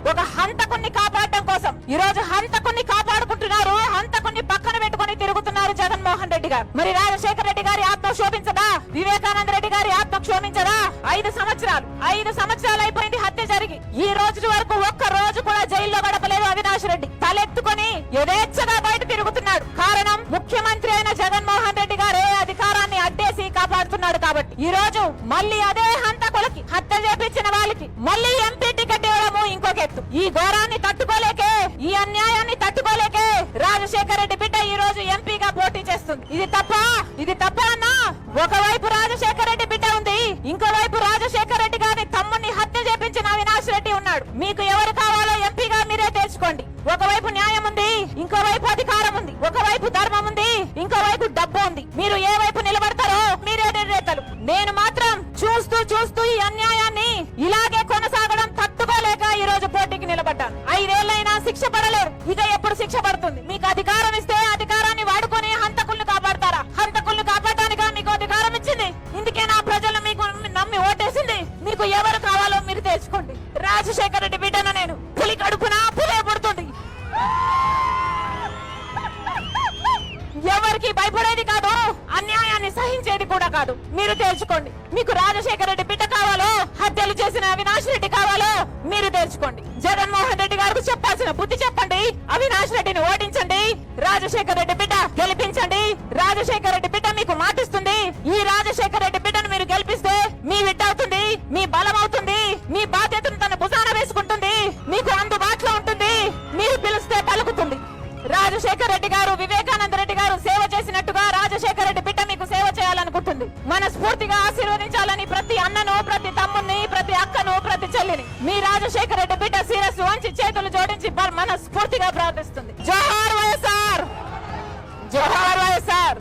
ఒక హంతకుణ్ణి కాపాడడం కోసం ఈ రోజు హంతకుణ్ణి కాపాడుకుంటున్నారు, హంతకుణ్ణి పక్కన పెట్టుకుని తిరుగుతున్నారు జగన్మోహన్ రెడ్డి గారు. మరి రాజశేఖర రెడ్డి గారి ఆత్మ క్షోభించదా? వివేకానంద రెడ్డి గారి ఆత్మ క్షోభించదా? 5 సంవత్సరాలు అయిపోయింది హత్య జరిగి, ఈ రోజు వరకు ఒక్క రోజు కూడా జైల్లో గడపలేదు అవినాష్ రెడ్డి. తలెత్తుకొని యథేచ్ఛగా బయట తిరుగుతున్నాడు. కారణం ముఖ్యమంత్రి అయిన జగన్మోహన్ రెడ్డి గారే అధికారాన్ని అడ్డేసి కాపాడుతున్నాడు కాబట్టి ఈ రోజు మళ్ళీ అదే హంతకులకి, హత్య చేపించిన వాళ్ళకి మళ్ళీ ఎంపీ టికెట్ ఇవ్వడము ఇంకొక ఎత్తు. ఈ ఘోరాన్ని తట్టుకోలేకే, ఈ అన్యాయాన్ని తట్టుకోలేకే రాజశేఖర రెడ్డి బిడ్డ ఈ రోజు ఎంపీగా పోటీ చేస్తుంది. ఇది తప్ప అన్నా? ఒకవైపు రాజశేఖర రెడ్డి బిడ్డ ఉంది, ఇంకోవైపు రాజశేఖర రెడ్డి గారిని తమ్ముడిని హత్య చేపించిన అవినాష్ రెడ్డి ఉన్నాడు. మీకు ఎవరు కావాలో ఎంపీగా మీరే తెలుసుకోండి. ఒకవైపు న్యాయం ఉంది, ఇంకోవైపు అధికారం ఉంది. ఒకవైపు ధర్మం ఉంది, ఇంకోవైపు డబ్బు ఉంది. మీరు ఏ వైపు నిలబడతారో మీరే నిర్ణేతలు. నేను మాత్రం చూస్తూ ఈ అన్యాయాన్ని ఇలాగే కొనసాగడం తట్టుకోలేక ఈ రోజు పోటీకి నిలబడ్డాను. 5 ఏళ్లైనా శిక్ష పడలేరు, ఇక ఎప్పుడు శిక్ష పడుతుంది? మీకు అధికారం ఇస్తే అధికారాన్ని వాడుకొని హంతకుల్ని కాపాడతారా? హంతకుల్ని కాపాడటానిగా మీకు అధికారం ఇచ్చింది. ఇందుకే నా ప్రజలు మీకు నమ్మి ఓటేసింది. మీకు ఎవరు కావాలో మీరు తెలుసుకోండి. రాజశేఖర రెడ్డి బిడ్డను నేను. పులి కడుపున పులే పుడుతుంది. ఎవరికి భయపడేది కాదు, అన్యాయాన్ని సహించేది కూడా కాదు. మీరు తెలుసుకోండి. మీకు రాజశేఖర రెడ్డి బిడ్డ కావాలో, హత్యలు చేసిన అవినాష్ రెడ్డి కావాలో మీరు తెలుసుకోండి. జగన్మోహన్ రెడ్డి గారికి చెప్పాల్సిన బుద్ధి చెప్పండి. అవినాష్ రెడ్డిని ఓడించండి, రాజశేఖర రెడ్డి బిడ్డ గెలిపించండి. రాజశేఖర రెడ్డి బిడ్డ మీకు మాటిస్తుంది. ఈ రాజశేఖర రెడ్డి బిడ్డను మీరు గెలిపిస్తే మీ బిడ్డ అవుతుంది, మీ బలం అవుతుంది, మీ బాధ్యతను తన భుజాన వేసుకుంటుంది, మీకు అందుబాటులో ఉంటుంది, మీరు పిలిస్తే పలుకుతుంది. రాజశేఖర రెడ్డి గారు, వివేకానంద రెడ్డి గారు సేవ చేసినట్టుగా రాజశేఖర రెడ్డి బిడ్డ మీకు సేవ చేయాలనుకుంటుంది. మనస్ఫూర్తిగా ఆశీర్వదించాలని ప్రతి అన్నను, ప్రతి తమ్ముని, ప్రతి అక్కను, ప్రతి చెల్లిని మీ రాజశేఖర రెడ్డి బిడ్డ శిరస్సు వంచి చేతులు జోడించి మనస్ఫూర్తిగా ప్రార్థిస్తుంది. జోహార్ వైఎస్ఆర్, జోహార్ వైఎస్ఆర్.